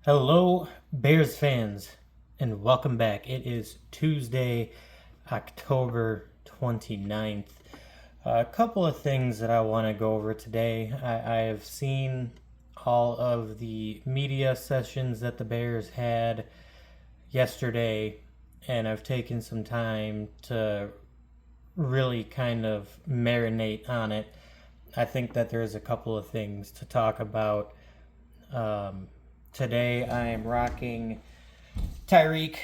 Hello, Bears fans, and welcome back. It is Tuesday, October 29th. A couple of things that I want to go over today. I have seen all of the media sessions that the Bears had yesterday, and I've taken some time to really kind of marinate on it. I think that there's a couple of things to talk about. Um, Today I am rocking Tyrique,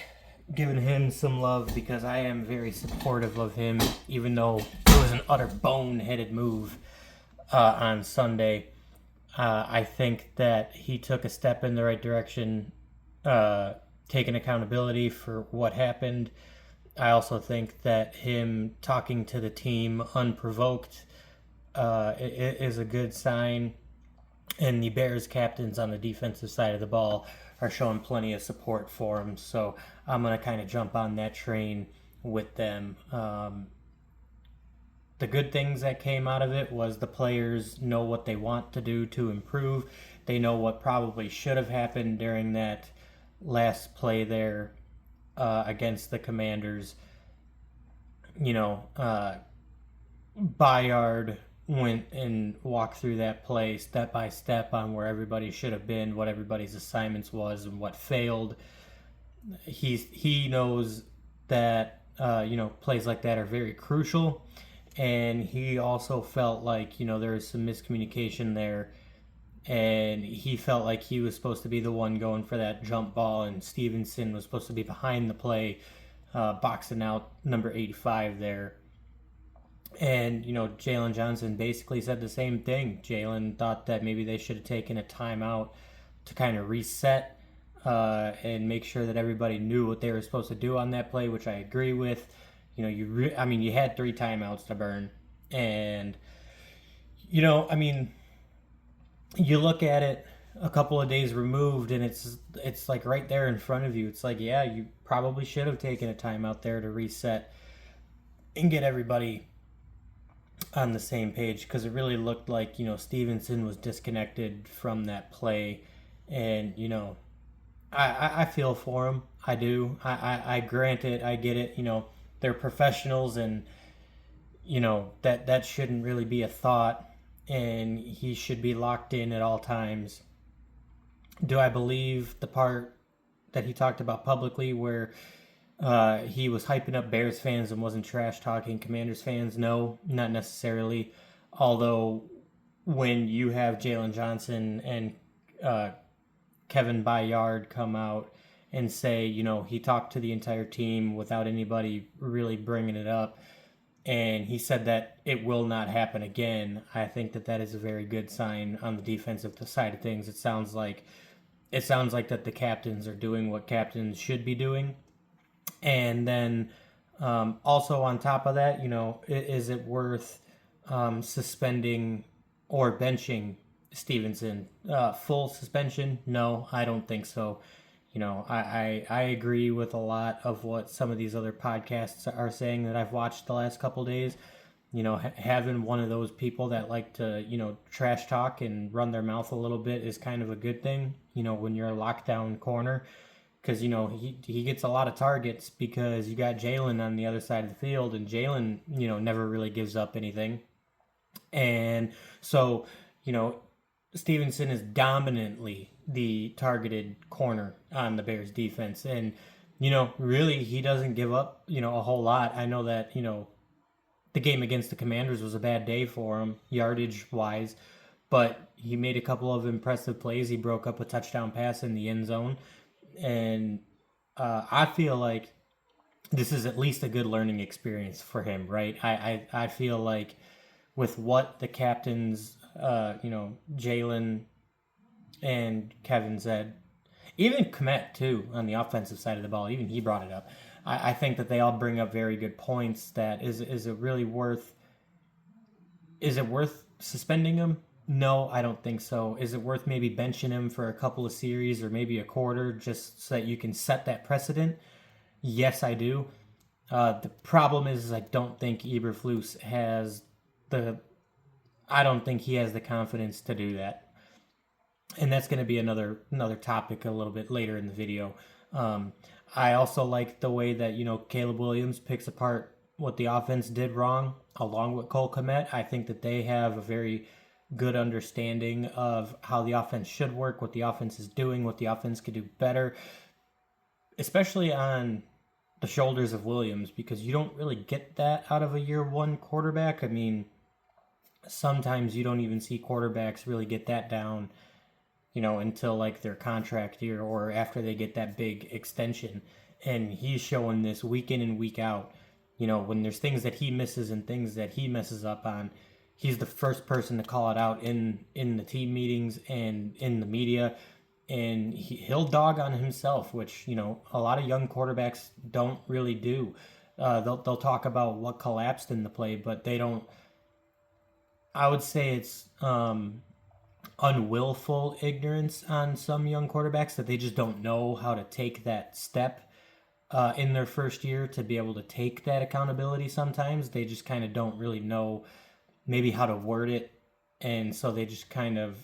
giving him some love because I am very supportive of him, even though it was an utter boneheaded move on Sunday. I think that he took a step in the right direction, taking accountability for what happened. I also think that him talking to the team unprovoked is a good sign, and the Bears captains on the defensive side of the ball are showing plenty of support for him. So I'm going to kind of jump on that train with them. The good things that came out of it was the players know what they want to do to improve. They know what probably should have happened during that last play there against the Commanders. You know, Bayard went and walked through that play step by step on where everybody should have been, what everybody's assignments was, and what failed. He knows that plays like that are very crucial, and he also felt like there was some miscommunication there, and he felt like he was supposed to be the one going for that jump ball, and Stevenson was supposed to be behind the play, boxing out number 85 there. And, Jalen Johnson basically said the same thing. Jalen thought that maybe they should have taken a timeout to kind of reset and make sure that everybody knew what they were supposed to do on that play, which I agree with. You had three timeouts to burn. And, you look at it a couple of days removed and it's like right there in front of you. It's like, yeah, you probably should have taken a timeout there to reset and get everybody on the same page, because it really looked like Stevenson was disconnected from that play. And I feel for him. I do. I grant it. I get it. They're professionals, and that shouldn't really be a thought, and he should be locked in at all times. Do I believe the part that he talked about publicly where he was hyping up Bears fans and wasn't trash talking Commanders fans? No, not necessarily. Although, when you have Jalen Johnson and uh, Kevin Bayard come out and say, he talked to the entire team without anybody really bringing it up, and he said that it will not happen again, I think that that is a very good sign on the defensive side of things. It sounds like that the captains are doing what captains should be doing. And then also on top of that, is it worth suspending or benching Stevenson? Full suspension? No, I don't think so. I agree with a lot of what some of these other podcasts are saying that I've watched the last couple days. Having one of those people that like to, trash talk and run their mouth a little bit is kind of a good thing, when you're a lockdown corner, because he gets a lot of targets because you got Jalen on the other side of the field, and Jalen never really gives up anything, and so Stevenson is dominantly the targeted corner on the Bears defense, and really he doesn't give up a whole lot. I know that the game against the Commanders was a bad day for him yardage wise, but he made a couple of impressive plays. He broke up a touchdown pass in the end zone, and I feel like this is at least a good learning experience for him, right? I feel like with what the captains, Jalen and Kevin said, even Komet too on the offensive side of the ball, even he brought it up. I think that they all bring up very good points. That is it really worth? Is it worth suspending him? No, I don't think so. Is it worth maybe benching him for a couple of series or maybe a quarter just so that you can set that precedent? Yes, I do. The problem is I don't think Eberflus has the. I don't think he has the confidence to do that. and that's going to be another topic a little bit later in the video. Um, I also like the way that Caleb Williams picks apart what the offense did wrong, along with Cole Kmet. I think that they have a very good understanding of how the offense should work, what the offense is doing, what the offense could do better, especially on the shoulders of Williams, because you don't really get that out of a year one quarterback. I mean, sometimes you don't even see quarterbacks really get that down, until like their contract year or after they get that big extension. And he's showing this week in and week out. When there's things that he misses and things that he messes up on, he's the first person to call it out in the team meetings and in the media. And he'll dog on himself, which a lot of young quarterbacks don't really do. They'll talk about what collapsed in the play, but they don't. I would say it's unwillful ignorance on some young quarterbacks, that they just don't know how to take that step in their first year to be able to take that accountability. Sometimes they just kind of don't really know maybe how to word it, and so they just kind of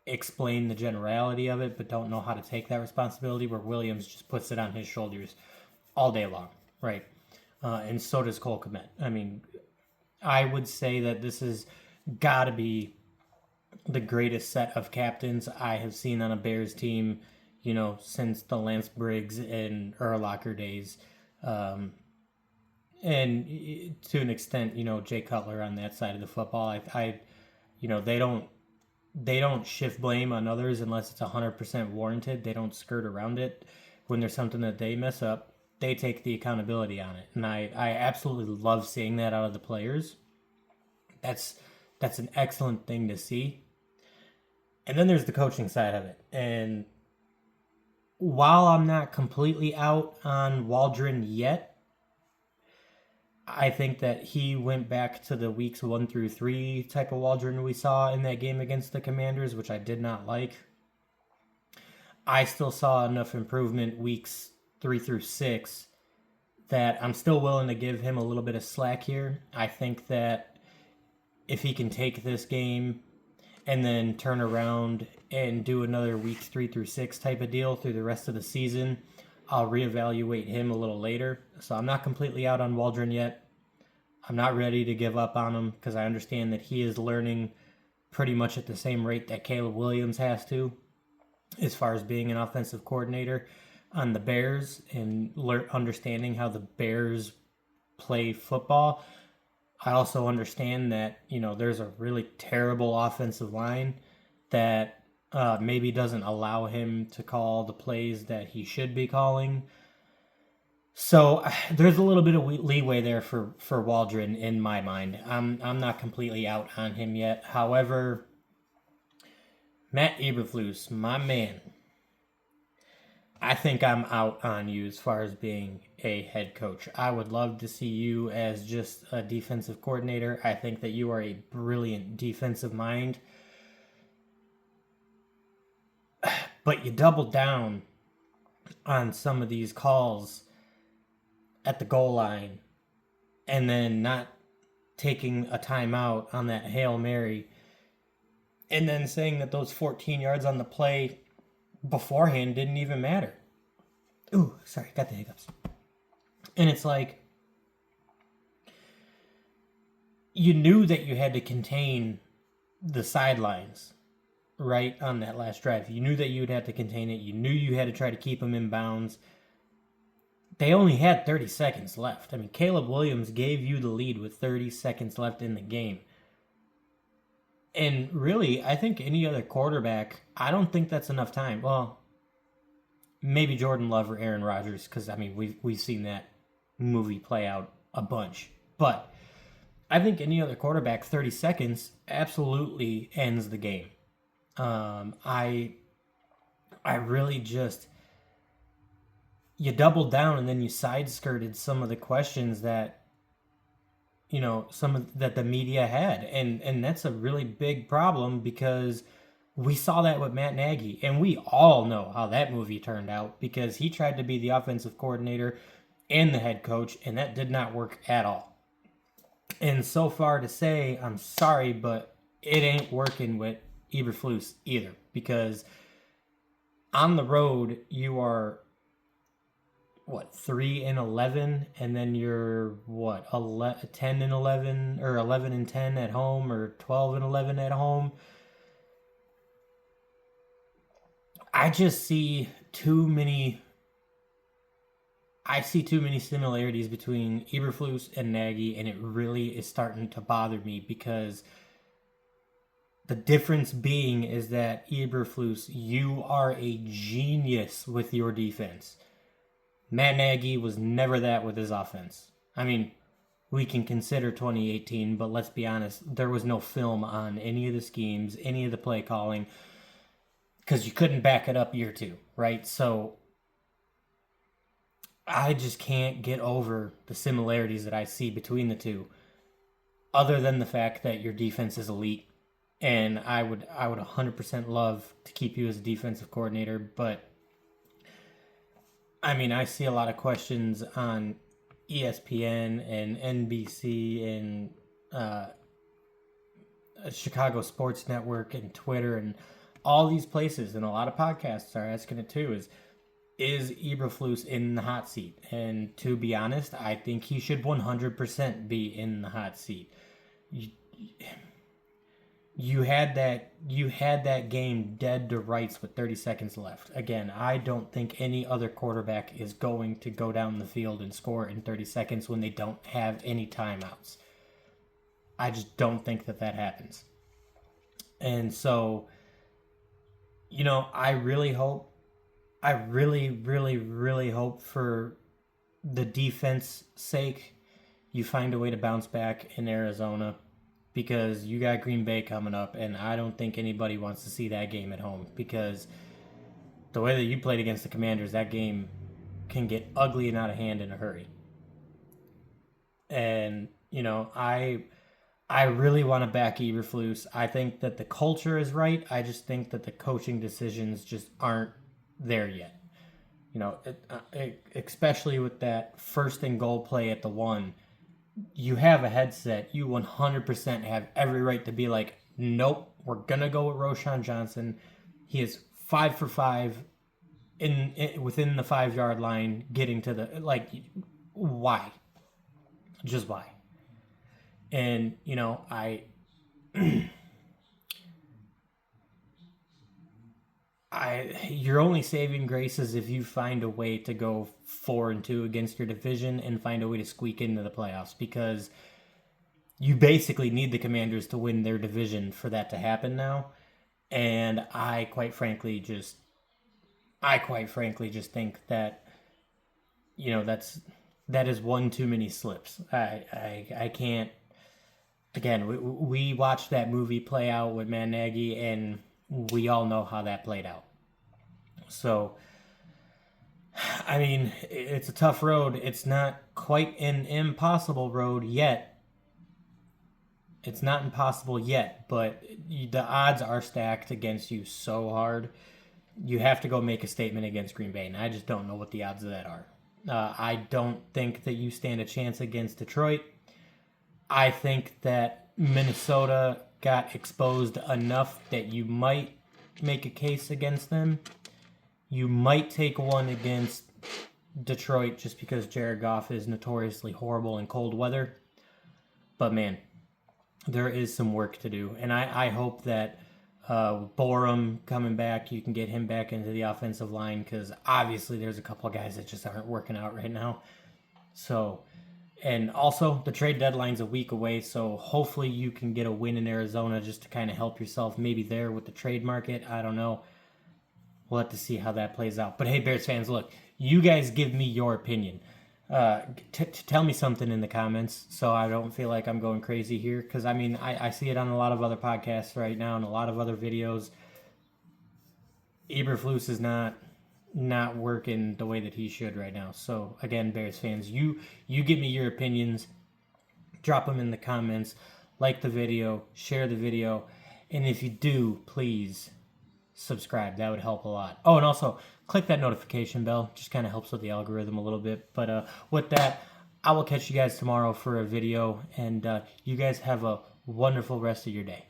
explain the generality of it but don't know how to take that responsibility, where Williams just puts it on his shoulders all day long, right? And so does Cole Kmet. I mean, I would say that this has got to be the greatest set of captains I have seen on a Bears team, since the Lance Briggs and Urlacher days. And to an extent, Jay Cutler on that side of the football. They don't shift blame on others unless it's 100% warranted. They don't skirt around it. When there's something that they mess up, they take the accountability on it. And I absolutely love seeing that out of the players. That's an excellent thing to see. And then there's the coaching side of it. And while I'm not completely out on Waldron yet, I think that he went back to the weeks 1 through 3 type of Waldron we saw in that game against the Commanders, which I did not like. I still saw enough improvement weeks 3 through 6 that I'm still willing to give him a little bit of slack here. I think that if he can take this game and then turn around and do another weeks 3 through 6 type of deal through the rest of the season, I'll reevaluate him a little later. So I'm not completely out on Waldron yet. I'm not ready to give up on him, because I understand that he is learning pretty much at the same rate that Caleb Williams has to, as far as being an offensive coordinator on the Bears and understanding how the Bears play football. I also understand that, there's a really terrible offensive line that maybe doesn't allow him to call the plays that he should be calling. So there's a little bit of leeway there for Waldron in my mind. I'm not completely out on him yet. However, Matt Eberflus, my man, I think I'm out on you as far as being a head coach. I would love to see you as just a defensive coordinator. I think that you are a brilliant defensive mind. But you double down on some of these calls at the goal line and then not taking a timeout on that Hail Mary and then saying that those 14 yards on the play beforehand didn't even matter. Ooh, sorry, got the hiccups. And it's like, you knew that you had to contain the sidelines, right, on that last drive. You knew that you would have to contain it. You knew you had to try to keep them in bounds. They only had 30 seconds left. I mean, Caleb Williams gave you the lead with 30 seconds left in the game. And really, I think any other quarterback, I don't think that's enough time. Well, maybe Jordan Love or Aaron Rodgers, because, I mean, we've seen that movie play out a bunch. But I think any other quarterback, 30 seconds absolutely ends the game. I really just, you doubled down and then you side skirted some of the questions that, that the media had. And that's a really big problem, because we saw that with Matt Nagy, and we all know how that movie turned out, because he tried to be the offensive coordinator and the head coach, and that did not work at all. And so far to say, I'm sorry, but it ain't working with Eberflus either, because On the road, you are what, 3-11, and then you're what, 10-11, or 11-10 at home, or 12-11 at home. I just see too many. I see too many similarities between Eberflus and Nagy, and it really is starting to bother me, because the difference being is that Eberflus, you are a genius with your defense. Matt Nagy was never that with his offense. I mean, we can consider 2018, but let's be honest, there was no film on any of the schemes, any of the play calling, because you couldn't back it up year two, right? So I just can't get over the similarities that I see between the two, other than the fact that your defense is elite. And I would 100% love to keep you as a defensive coordinator, but I mean, I see a lot of questions on ESPN and NBC and Chicago Sports Network and Twitter and all these places, and a lot of podcasts are asking it too, is Eberflus in the hot seat? And to be honest, I think he should 100% be in the hot seat. You had that game dead to rights with 30 seconds left. Again, I don't think any other quarterback is going to go down the field and score in 30 seconds when they don't have any timeouts. I just don't think that happens. And so, I really hope, really hope for the defense sake, you find a way to bounce back in Arizona, because you got Green Bay coming up, and I don't think anybody wants to see that game at home, because the way that you played against the Commanders, that game can get ugly and out of hand in a hurry. And, I really want to back Eberflus. I think that the culture is right. I just think that the coaching decisions just aren't there yet. Especially with that 1st and goal play at the 1, you have a headset. You 100% have every right to be like, nope, we're going to go with Roschon Johnson. He is 5 for 5 within the 5-yard line, getting to the, why? Just why? And, your only saving grace is if you find a way to go 4-2 against your division and find a way to squeak into the playoffs, because you basically need the Commanders to win their division for that to happen now. And I quite frankly just think that, that is one too many slips. I can't. Again, we watched that movie play out with Matt Nagy, and we all know how that played out. So, I mean, it's a tough road. It's not quite an impossible road yet. It's not impossible yet, but the odds are stacked against you so hard. You have to go make a statement against Green Bay, and I just don't know what the odds of that are. I don't think that you stand a chance against Detroit. I think that Minnesota got exposed enough that you might make a case against them. You might take one against Detroit just because Jared Goff is notoriously horrible in cold weather. But man, there is some work to do. And I hope that Borum coming back, you can get him back into the offensive line, because obviously there's a couple of guys that just aren't working out right now. So, and also the trade deadline's a week away, so hopefully you can get a win in Arizona just to kind of help yourself maybe there with the trade market. I don't know. We'll have to see how that plays out. But hey, Bears fans, look, you guys give me your opinion. Tell me something in the comments so I don't feel like I'm going crazy here, because I mean, I see it on a lot of other podcasts right now and a lot of other videos. Eberflus is not working the way that he should right now. So again, Bears fans, you give me your opinions, drop them in the comments, like the video, share the video, and if you do, please subscribe. That would help a lot. Oh, and also click that notification bell. Just kind of helps with the algorithm a little bit. But with that, I will catch you guys tomorrow for a video, and you guys have a wonderful rest of your day.